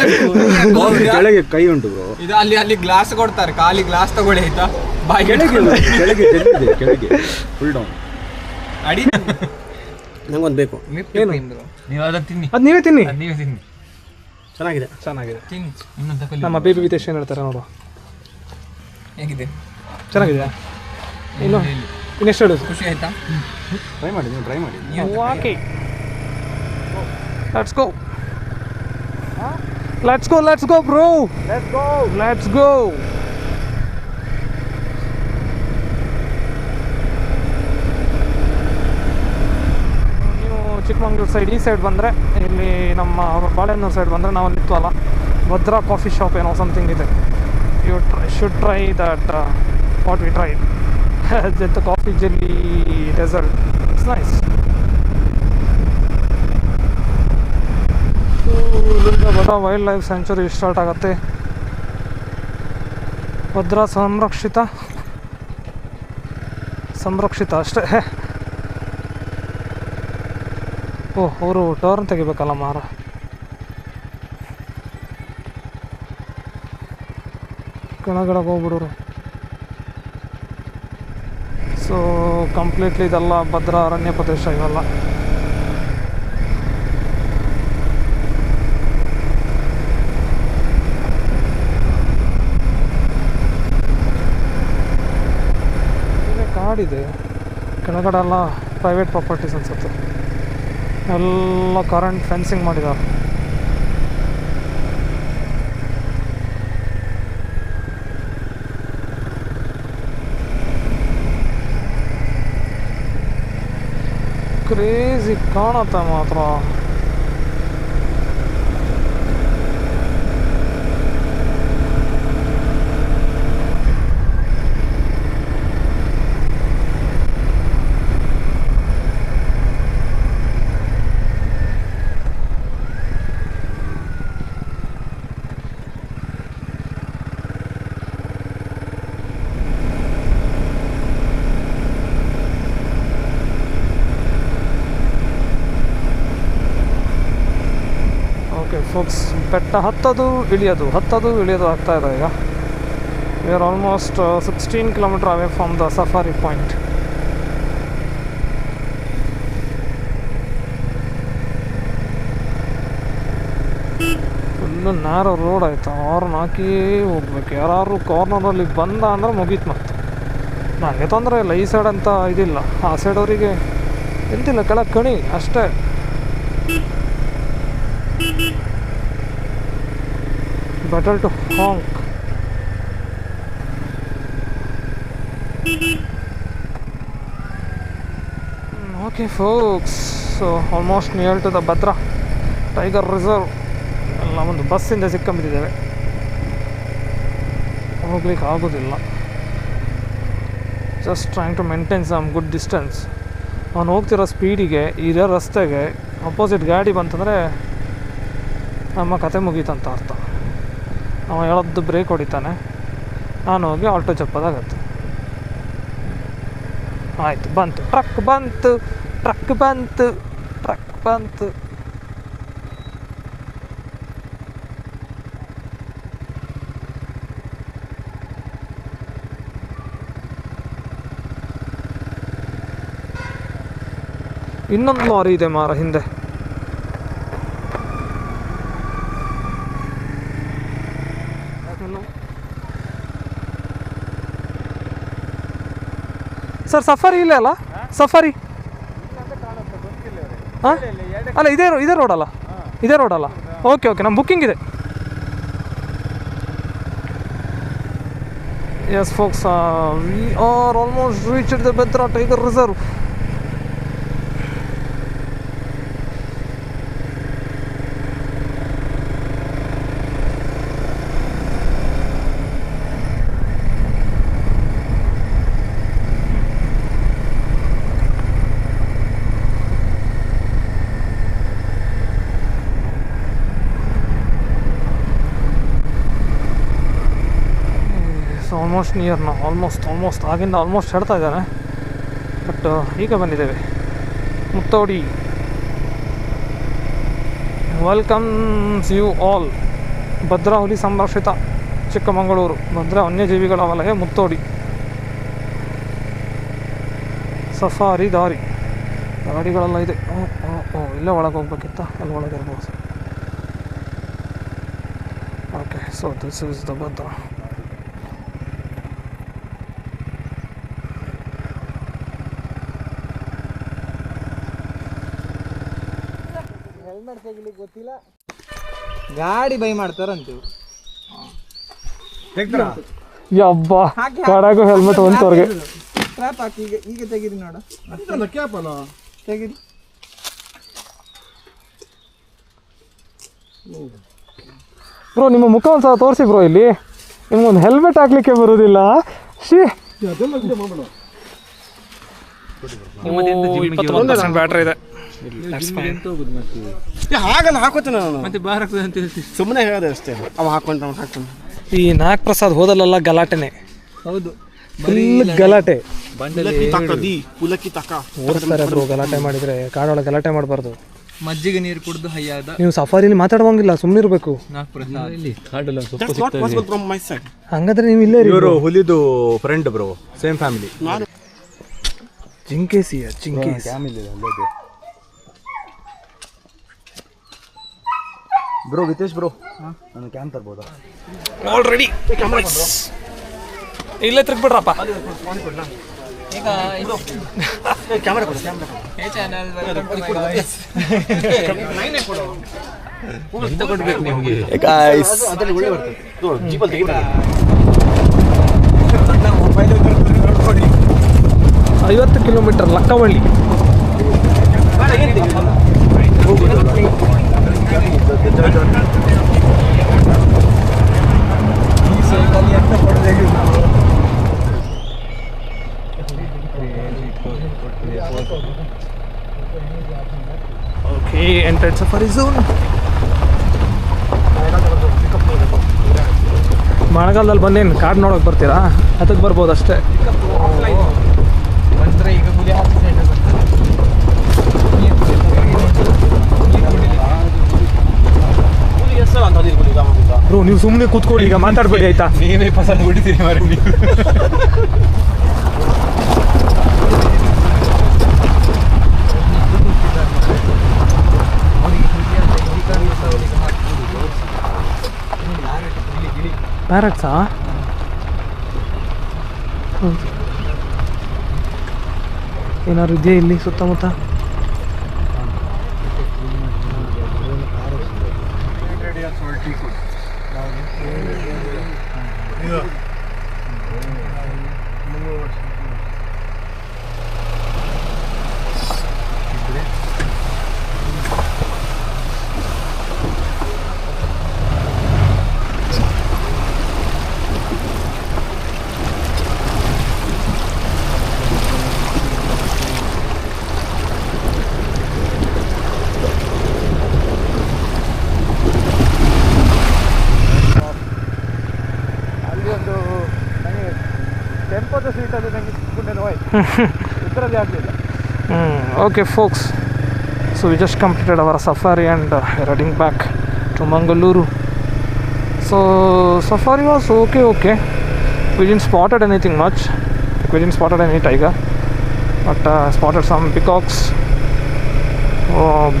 ಕೆಳಗೆ ಕೈ ಉಂಟು ಬ್ರೋ. ಇದು ಅಲ್ಲಿ ಗ್ಲಾಸ್ ಕೊಡ್ತಾರೆ, ಖಾಲಿ ಗ್ಲಾಸ್ ತಗೊಳ್ಳಿ ಆಯ್ತಾ. ಬಾಯಿ ಕೆಳಗೆ ಫುಲ್ ಡೌನ್. ಅಡಿ ನಂಗೊಂದು ಬೇಕು. ನೀವು ಅದನ್ನು ತಿನ್ನಿ. ಅದು ನೀವೇ ತಿನ್ನಿ. ಚೆನ್ನಾಗಿದೆ. ತಿನ್ನಿ. ಇನ್ನೊಂದು ತಗೊಳ್ಳಿ. ನಮ್ಮ ಬೇಬಿ ವಿತೇಶ್ ಏನು ಹೇಳ್ತಾರೆ ನೋಡು. ಹೇಗಿದೆ? ಚೆನ್ನಾಗಿದೆಯಾ? ಇನ್ನೆಷ್ಟು ಹೇಳು. ಖುಷಿ ಆಯ್ತಾ? ಟ್ರೈ ಮಾಡಿ. Okay, let's go bro. Let's go. ನೀವು ಚಿಕ್ಕಮಂಗ್ಳೂರು ಸೈಡ್, ಈ ಸೈಡ್ ಬಂದರೆ, ಇಲ್ಲಿ ನಮ್ಮ ಬಾಳೆಹೊನ್ನೂರು ಸೈಡ್ ಬಂದರೆ ನಾವು ಅಲ್ಲಿ ಇತ್ವಲ್ಲ ಭದ್ರಾ ಕಾಫಿ ಶಾಪ್ ಏನೋ ಸಮಥಿಂಗ್ ಇದೆ. you should try that what we tried. The coffee jelly dessert. It's nice. So ಇಲ್ಲಿಂದ Bhadra wild life sanctuary start ಆಗುತ್ತೆ. ಭದ್ರಾ ಸಂರಕ್ಷಿತ ಅಷ್ಟೇ. ಓಹ್, ಅವರು ಟರ್ನ್ ತೆಗಿಬೇಕಲ್ಲ ಮಾರ. ಕೆಳಗಡೆ ಹೋಗ್ಬಿಡೋರು. ಸೊ ಕಂಪ್ಲೀಟ್ಲಿ ಇದೆಲ್ಲ ಭದ್ರಾ ಅರಣ್ಯ ಪ್ರದೇಶ ಇವೆಲ್ಲ. ಕಾಡಿದೆ ಕೆಳಗಡೆ ಎಲ್ಲ ಪ್ರೈವೇಟ್ ಪ್ರಾಪರ್ಟೀಸ್ ಅನ್ಸುತ್ತೆ. ಎಲ್ಲ ಕರೆಂಟ್ ಫೆನ್ಸಿಂಗ್ ಮಾಡಿದ್ದಾರೆ. ಕ್ರೇಜಿ ಕಾಣುತ್ತೆ ಮಾತ್ರ. ಫೋಕ್ಸ್, ಬೆಟ್ಟ ಹತ್ತೋದು ಇಳಿಯೋದು ಆಗ್ತಾ ಇದೆ ಈಗ. V are almost 16 kilometre away from the safari point. Full narrow road ಆಯಿತು. ಹಾರ್ನ್ ಹಾಕಿ ಹೋಗ್ಬೇಕು. ಯಾರು ಕಾರ್ನರಲ್ಲಿ ಬಂದ ಅಂದ್ರೆ ಮುಗೀತು. ಮತ್ತೆ ನನಗೆ ತೊಂದರೆ ಇಲ್ಲ, ಈ ಸೈಡ್ ಅಂತ ಇದಿಲ್ಲ. ಆ ಸೈಡ್ ಅವರಿಗೆ ಎಂತಿಲ್ಲ, ಕೆಳಗೆ ಕಣಿ ಅಷ್ಟೇ. Better to honk. Okay folks, so almost near to the Bhadra Tiger Reserve. ಎಲ್ಲ ಒಂದು ಬಸ್ಸಿಂದ ಸಿಕ್ಕೊಂಬಿಟ್ಟಿದ್ದೇವೆ. ಹೋಗ್ಲಿಕ್ಕೆ ಆಗೋದಿಲ್ಲ. Just trying to maintain some good distance. ಅವನು ಹೋಗ್ತಿರೋ ಸ್ಪೀಡಿಗೆ ಇರೋ ರಸ್ತೆಗೆ ಅಪೋಸಿಟ್ ಗಾಡಿ ಬಂತಂದರೆ ನಮ್ಮ ಕತೆ ಮುಗೀತಂತ ಅರ್ಥ. ಅವ ಹೇಳೋದು ಬ್ರೇಕ್ ಹೊಡಿತಾನೆ, ನಾನು ಹೋಗಿ ಆಲ್ಟೋ ಚಪ್ಪದಾಗತ್ತೆ. ಆಯಿತು, ಬಂತು ಟ್ರಕ್ ಬಂತು. ಇನ್ನೊಂದು ಲಾರಿ ಇದೆ ಮಾರ ಹಿಂದೆ. ಸರ್ ಸಫಾರಿ ಇಲ್ಲ ಅಲ್ಲ? ಸಫಾರಿ ಹಾಂ ಅಲ್ಲ, ಇದೇ ರೋಡಲ್ಲ? ಓಕೆ ನಮ್ಮ ಬುಕ್ಕಿಂಗ್ ಇದೆ. Yes folks, we are almost reached the Bhadra tiger reserve. Almost near ನಾವು ಆಲ್ಮೋಸ್ಟ್ ಆಗಿಂದ ಆಲ್ಮೋಸ್ಟ್ ಹೇಳ್ತಾ ಇದ್ದಾನೆ. ಬಟ್ ಈಗ ಬಂದಿದ್ದೇವೆ Muthodi. Welcomes you all. Bhadra ಹುಲಿ ಸಂರಕ್ಷಿತ ಚಿಕ್ಕಮಗಳೂರು, ಭದ್ರಾ ವನ್ಯಜೀವಿಗಳ ವಲಯ ಮುತ್ತೋಡಿ. ಸಫಾರಿ ದಾರಿ ಗಾಡಿಗಳೆಲ್ಲ ಇದೆ. ಇಲ್ಲೇ ಒಳಗೆ ಹೋಗ್ಬೇಕಿತ್ತ, ಅಲ್ಲಿ ಒಳಗೆ ಇರ್ಬೋದು. Okay, so this is the Bhadra. ಗೊತ್ತಿಲ್ಲ, ಗಾಡಿ ಬೈ ಮಾಡ್ತಾರಂತೆ. ಯಬ್ಬಾ, ಕಡೆಗೂ ಹೆಲ್ಮೆಟ್ ಒಂತವ್ರಿಗೆ ಟ್ರ್ಯಾಪ್ ಹಾಕಿ ಈಗ ತೆಗೀರಿ ನೋಡ. ತೆಗೀರಿ. ಬ್ರೋ ನಿಮ್ಮ ಮುಖ ಒಂದ್ಸಲ ತೋರಿಸಿ ಬ್ರೋ ಇಲ್ಲಿ. ನಿಮ್ಗೊಂದು ಹೆಲ್ಮೆಟ್ ಹಾಕ್ಲಿಕ್ಕೆ ಬರೋದಿಲ್ಲ. ಶೀ, 21% ಬ್ಯಾಟ್ರಿ ಇದೆ. ಹಾಗಲ್ಲ ಹಾಕೋತೀನಿ ನಾನು, ಮತ್ತೆ ಬಾರಕ್ಕೆ ಅಂತ ಹೇಳ್ತೀವಿ. ಸುಮ್ಮನೆ ಹೇಳಿದೆ ಅಷ್ಟೇ. ಅವ ಹಾಕೊಂಡು ಈ ನಾಗ್ ಪ್ರಸಾದ್ ಹೋದಲ್ಲೆಲ್ಲ ಗಲಾಟೆನೆ. ಹೌದು, ಫುಲ್ ಗಲಾಟೆ. ಪುಲಕ್ಕಿ ತಕ ಓಡಿಸ್ತಾರೆ ಬ್ರೋ ಗಲಾಟೆ ಮಾಡಿದ್ರೆ. ಕಾಡೊಳಗೆ ಗಲಾಟೆ ಮಾಡಬಾರ್ದು. ಮಜ್ಜಿಗೆ ನೀರು ಕುಡಿದು ಹಯ್ಯಾದ. ನೀವು ಸಫಾರಿಲಿ ಮಾತಾಡುವಂಗಿಲ್ಲ, ಸುಮ್ಮನಿರ್ಬೇಕು. ಕಾಡಲ್ಲ ಸ್ವಲ್ಪ That's not possible from my side. ಹಂಗಾದ್ರೆ ನೀವು ಇಲ್ಲೇ ಇವರು ಹುಲಿದು ಫ್ರೆಂಡ್ ಬ್ರೋ, ಸೇಮ್ ಫ್ಯಾಮಿಲಿ. ಜಿಂಕೇಸಿಯ ಜಿಂಕೇಸ್. ಬ್ರೋ ವಿತೇಶ್ ಬ್ರೋ, ನಾನು ಕ್ಯಾಮ್ ತರ್ಬೋದಾ? ಆಲ್ರೆಡಿ ಇಲ್ಲೇ ತಿರ್ಗ್ಬಿಡ್ರಪ್ಪ. ಈಗ ಕ್ಯಾಮರಾ ಕೊಡು, camera hey channel welcome to my guys. ಎಂತ ಕೊಡ್ಬೇಕು ನಿಮಗೆ? ಅದರಲ್ಲಿ ಒಳ್ಳೆ ಬರ್ತದೆ. ನೋಡು ಜೀಪಲ್ಲಿ ತೆಗಿತಾರೆ. 50 kilometre Lakkavalli. Okay, entered safari zone. ಮಳೆಗಾಲದಲ್ಲಿ ಬಂದೇನು ಕಾಡು ನೋಡೋಕೆ ಬರ್ತೀರಾ? ಅದಕ್ಕೆ ಬರ್ಬೋದು ಅಷ್ಟೇ. ಬಂದ್ರೆ ಈಗ ಹುಲಿ ಹಾಕಿ ಸೈಡ್ ಬ್ರೋ ನೀವು ಸುಮ್ಮನೆ ಕೂತ್ಕೊಳ್ಳಿ, ಈಗ ಮಾತಾಡ್ಬೇಡಿ ಆಯ್ತಾ? ನೀವೇ ಪಸಂದ್ ಹೊಡಿತೀರಿ ಮಾರಿ ನೀವು. ಪ್ಯಾರಟ್ಸಾ? ಏನಾದ್ರು ಇದೆಯಾ ಇಲ್ಲಿ ಸುತ್ತಮುತ್ತ? Okay folks, so we just completed our safari and heading back to Mangaluru. So safari was okay. We didn't spotted anything much. We didn't spotted any tiger, but spotted some peacocks,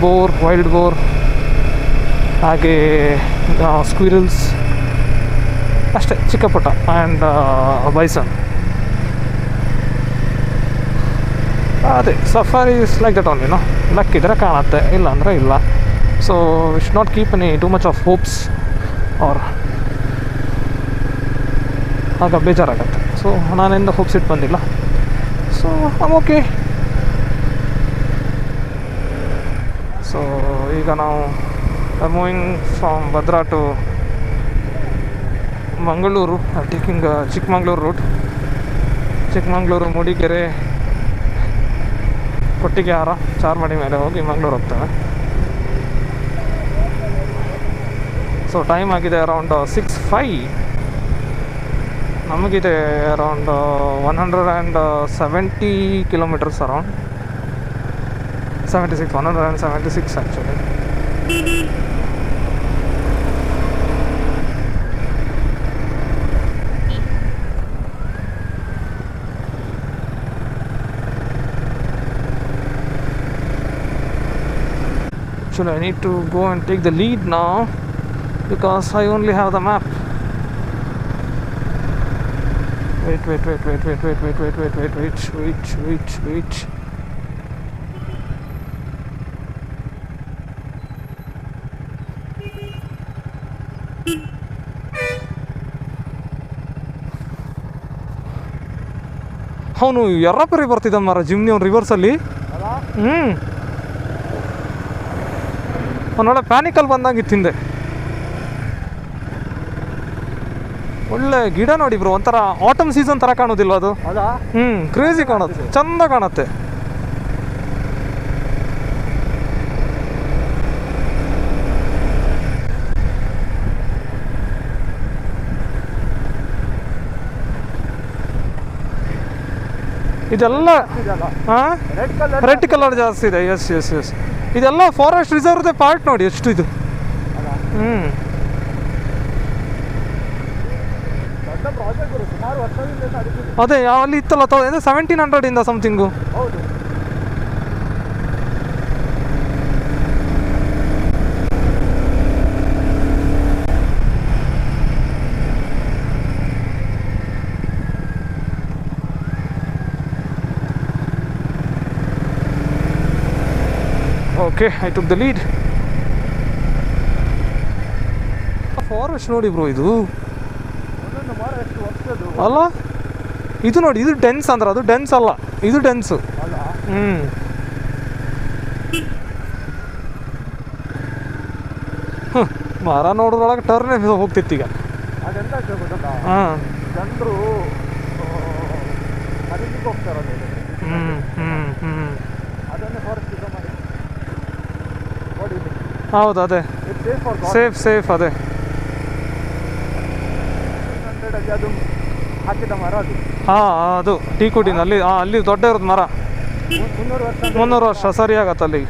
boar, wild boar, ಹಾಗೆ squirrels ಅಷ್ಟೇ ಚಿಕ್ಕ ಪುಟ್ಟ, and bison. ಅದೇ safari is like that only, luck ಇದ್ರೆ ಕಾಣುತ್ತೆ, ಇಲ್ಲ ಅಂದರೆ ಇಲ್ಲ. So we should not keep any too much of hopes or ಆಗ ಬೇಜಾರಾಗತ್ತೆ. ಸೊ ನಾನಿಂದ ಹೋಪ್ಸ್ ಇಟ್ಟು ಬಂದಿಲ್ಲ. So I'm okay. ಸೊ ಈಗ ನಾವು moving from Bhadra to Mangaluru, taking Chikmagalur route. Chikmagalur, Mudigere, Kottigehara, Charmadi ಮೇಲೆ ಹೋಗಿ ಮಂಗಳೂರು ಹೋಗ್ತೇವೆ. ಸೊ ಟೈಮ್ ಆಗಿದೆ ಅರೌಂಡ್ 6:05. ನಮಗಿದೆ around 170 kilometres, around 176 actually. Actually, I need to go and take the lead now because I only have the map. Wait. ಅವನು ಎರ್ರಪರಿ ಬರ್ತಿದ್ದ ಮಾರ ಜಿಮ್ನಿ, ಅವ್ನು ರಿವರ್ಸಲ್ಲಿ. ಅವನೊಳ್ಳೆ ಪ್ಯಾನಿಕಲ್ಲಿ ಬಂದಂಗಿತ್ತು ಹಿಂದೆ. ಒಳ್ಳೆ ಗಿಡ ನೋಡಿ ಬ್ರೋ, ಒಂಥರ ಆಟಮ್ ಸೀಸನ್ ಥರ ಕಾಣೋದಿಲ್ಲ ಅದು? ಕ್ರೇಜಿ ಕಾಣುತ್ತೆ, ಚಂದ ಕಾಣುತ್ತೆ. ಇದೆಲ್ಲ ರೆಡ್ ಕಲರ್ ಜಾಸ್ತಿ ಇದೆ. ಎಸ್ ಎಸ್ ಎಸ್, ಇದೆಲ್ಲ ಫಾರೆಸ್ಟ್ ರಿಸರ್ವ್ದೇ ಪಾರ್ಟ್ ನೋಡಿ ಎಷ್ಟು ಇದು. ಅದೇ ಅಲ್ಲಿ ಇತ್ತಲ್ಲ, 1700 something. Okay, I took the lead. Forest ನೋಡಿ ಬ್ರೋ ಇದು ಅಲ್ಲ, ಇದು ನೋಡಿ, ಇದು ಡೆನ್ಸ್ ಅಂದ್ರೆ ಅದು ಡೆನ್ಸ್ ಅಲ್ಲ, ಇದು ಡೆನ್ಸು. ಮರ ನೋಡೋದ್ರೊಳಗೆ ಟರ್ನೇ ಹೋಗ್ತಿತ್ತೀಗ. ಹಾಂ, ಹೌದು, ಅದೇ ಸೇಫ್ ಅದೇ. ಹಾಂ, ಅದು ಟೀಕುಟಿನ ಅಲ್ಲಿ ದೊಡ್ಡ ಇರೋದು ಮರ. 300 ವರ್ಷ ಸರಿ ಆಗತ್ತೆ ಅಲ್ಲಿ.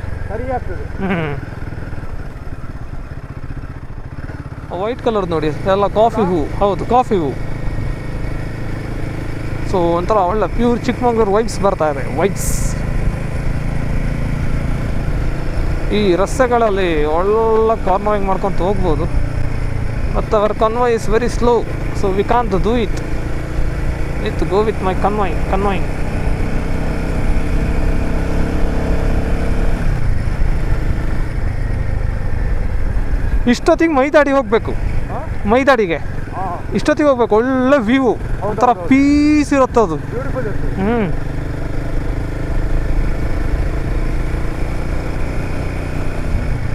ವೈಟ್ ಕಲರ್ ನೋಡಿ, ಎಲ್ಲ ಕಾಫಿ ಹೂ. ಹೌದು, ಕಾಫಿ ಹೂ. ಸೊ ಒಂಥರ ಒಳ್ಳೆ ಪ್ಯೂರ್ ಚಿಕ್ಕಮಂಗ್ಳೂರು ವೈಬ್ಸ್ ಬರ್ತಾ ಇದೆ, ವೈಬ್ಸ್. ಈ ರಸ್ತೆಗಳಲ್ಲಿ ಒಳ್ಳೆ ಕಾರ್ನರಿಂಗ್ ಮಾಡ್ಕೊತ ಹೋಗ್ಬೋದು. ಮತ್ತು our convoy is very slow, so we can't do it. need to go with my convoying. ಇಷ್ಟೊತ್ತಿಗೆ ಮೈದಾಡಿ ಹೋಗಬೇಕು, ಮೈದಾಡಿಗೆ ಇಷ್ಟೊತ್ತಿಗೆ ಹೋಗ್ಬೇಕು. ಒಳ್ಳೆ ವ್ಯೂ, ಒಂಥರ ಪೀಸ್ ಇರುತ್ತೆ ಅದು.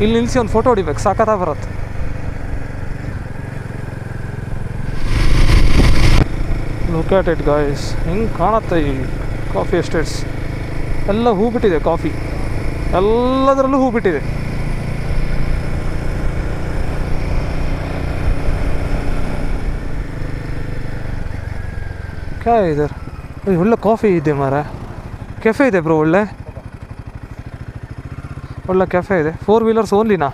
ಇಲ್ಲಿ ನಿಲ್ಲಿಸಿ ಒಂದು ಫೋಟೋ ಹೊಡಿಬೇಕು, ಸಾಕತ್ತಾಗಿ ಬರುತ್ತೆ. ಲುಕ್ ಅಟ್ ಇಟ್ ಗಾಯ್ಸ್, ಹಿಂಗೆ ಕಾಣುತ್ತೆ ಈ ಕಾಫಿ ಎಸ್ಟೇಟ್ಸ್ ಎಲ್ಲ. ಹೂ ಬಿಟ್ಟಿದೆ ಕಾಫಿ, ಎಲ್ಲದರಲ್ಲೂ ಹೂ ಬಿಟ್ಟಿದೆ. ಕ್ಯಾ ಇದರ್ ಒಳ್ಳೆ ಕಾಫಿ ಇದೆ ಮಾರ. ಕೆಫೆ ಇದೆ ಬ್ರೋ, ಒಳ್ಳೆ ಕೆಫೆ ಇದೆ. 4 ವೀಲರ್ಸ್ ಓನ್ಲಿನಾ?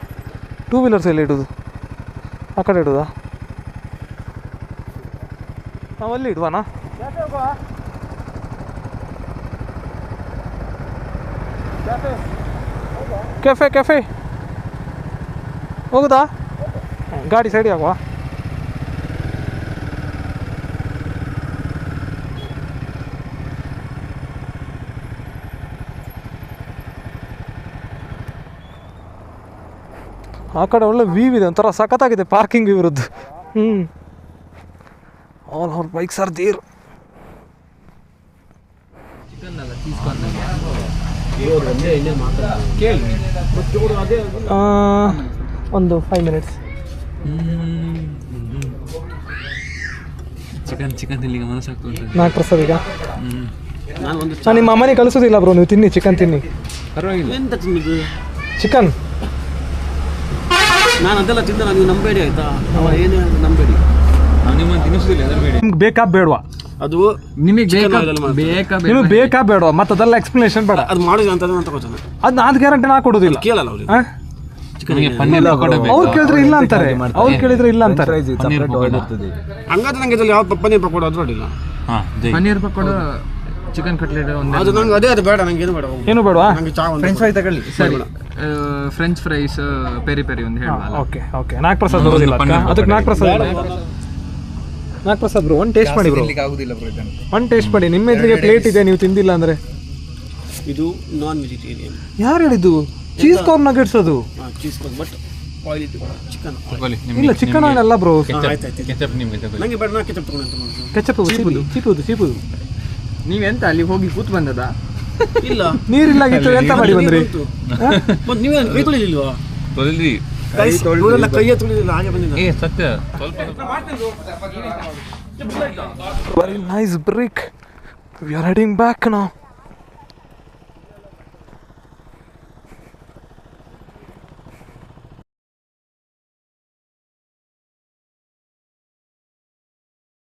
2 ವೀಲರ್ಸ್ ಎಲ್ಲಿ ಇಡೋದು? ಆ ಕಡೆ ಇಡೋದಾ? ನಾವಲ್ಲಿ ಇಡುವಾನಾ? ಕೆಫೆ ಹೋಗುದಾ? ಗಾಡಿ ಸೈಡ್ ಆಗುವ. ಆ ಕಡೆ ಒಳ್ಳೆ ವ್ಯೂ ಇದೆ, ಒಂಥರ ಸಖತ್ತಾಗಿದೆ ಪಾರ್ಕಿಂಗ್ ಇವ್ರದ್ದು. All our bikes are there. ಒಂದು 5 minutes. ಚಿಕನ್ ತಿನ್ಲಿಕ್ಕೆ ಮನಸ್ಸಾಗ್ತುಂಟು. ನಾಲ್ಕು ಪ್ರಸಾದ ಈಗ ನಾನು ನಿಮ್ಮ ಅಮ್ಮನಿಗೆ ಕಲಿಸೋದಿಲ್ಲ ಬ್ರೋ, ನೀವು ತಿನ್ನಿ, ಚಿಕನ್ ತಿನ್ನಿ. ಪರವಾಗಿಲ್ಲ. ಎಂತ ತಿನ್ನುದು? ಚಿಕನ್ ನಾನು ಅದೆಲ್ಲ ತಿಂದ, ನೀವು ನಂಬೇಡಿ ಆಯ್ತಾ? ಏನು ನಂಬೇಡಿ, ನಾವು ನಿಮ್ಮನ್ನು ತಿನ್ನಿಸೋದಿಲ್ಲ, ಅದರಬೇಡಿ. ನಿಮ್ಗೆ ಬೇಕಾ ಬೇಡವಾ? ಅದು ನಿಮಗೆ ನಿಮಗೆ ಬೇಕಾ ಬೇಡವಾ? ಮತ್ತೆ ಅದೆಲ್ಲ ಎಕ್ಸ್ಪ್ಲನೇಷನ್ ಬೇಡ. ಅದು ಮಾಡಿದ ಅಂತ ತಗೋತಾನೆ, ಅದು ನಾನು ಗ್ಯಾರಂಟಿ ನಾ ಕೊಡೋದಿಲ್ಲ. ಕೇಳಲ್ಲ ಅವ್ರಿಗೆ. ಅವ್ರು ಕೇಳಿದ್ರೆ ಇಲ್ಲ ಅಂತಾರೆ, ಅವ್ರು ಕೇಳಿದ್ರೆ ಇಲ್ಲ ಅಂತಾರೆ. ಹಂಗಾದ್ರೆ ನಂಗೆ ಇದ್ರಲ್ಲಿ ಯಾವ ಪನ್ನೀರ್ ಪಕೋಡ ಅದು ಅಡ್ಡಿಲ್ಲ. ಪನ್ನೀರ್ ಪಕೋಡ, ಚಿಕನ್ ಕಟ್ಲೆಟ್ ಒಂದು. ಅದು ನಂಗೆ ಅದೇ, ಅದು ಬೇಡ, ನಂಗೆ ಏನು ಬೇಡ. ಏನು ಬೇಡವಾ? ನಂಗೆ ಚಾ ಒಂದು ಫ್ರೆಂಚ್ ಫ್ರೈ ತಗೊಳ್ಳಿ. ಸರಿ, ಫ್ರೆಂಚ್ ಫ್ರೈಸ್, ಪೆರಿ ಒಂದು ಹೇಳುವ. ಓಕೆ, ನಾಲ್ಕು ಪ್ರಸಾದ ಬರೋದಿಲ್ಲ ಅದಕ್ಕೆ. ನಾಲ್ಕು ಪ್ರಸಾದ ಬ್ರೋ, ಒಂದು ಟೇಸ್ಟ್ ಮಾಡಿ ಬ್ರೋ. ಆಗುದಿಲ್ಲ ಬ್ರೋ ಇದನ್ನು. ಒಂದು ಟೇಸ್ಟ್ ಮಾಡಿ. ನಿಮ್ಮ ಎದುರಿಗೆ ಪ್ಲೇಟ್ ಇದೆ, ನೀವು ತಿಂದಿಲ್ಲ ಅಂದರೆ. ಇದು ನಾನ್ ವೆಜಿಟೇರಿಯನ್. ಯಾರು ಹೇಳಿದ್ದು? ಚೀಸ್ ಕಾರ್ನ್ ನಗೆಟ್ಸ್ ಅದು. ಚೀಸ್ ಕಾರ್ನ್, ಬಟ್ ಆಯಿಲ್ ಇದು ಚಿಕನ್. ಇಲ್ಲ, ಚಿಕನ್ ಆಯಿಲ್ ಅಲ್ಲ ಬ್ರೋ. ಕೆಚಪ್ ನಿಮಗೆ ತಗೊಳ್ಳಿ. ನಂಗೆ ಬೇಡ, ನಾ ಕೆಚಪ್ ತಗೊಂಡು. ಕೆಚಪ್ ಚೀಪುದು. ನೀವೆಂತ ಅಲ್ಲಿ ಹೋಗಿ ಕೂತ್ ಬಂದದ? ಇಲ್ಲ, ನೀರಿಲ್ಲಾಗಿತ್ತು, ಎಂತ ಮಾಡಿ ಬಂದ್ರಿ? ಮತ್ತೆ ನೀವೇ ಕೈ ತೊಳಿಲಿಲ್ವಾ? ತೊಳೆದ್ರಿ, ಗೈಸ್ ಇವರೆಲ್ಲ ಕೈಯೇ ತುಳಿದಿಲ್ಲ ಹಾಗೆ ಬಂದಿದ್ದಾರೆ. ಸತ್ಯ Very nice break. We are heading back now.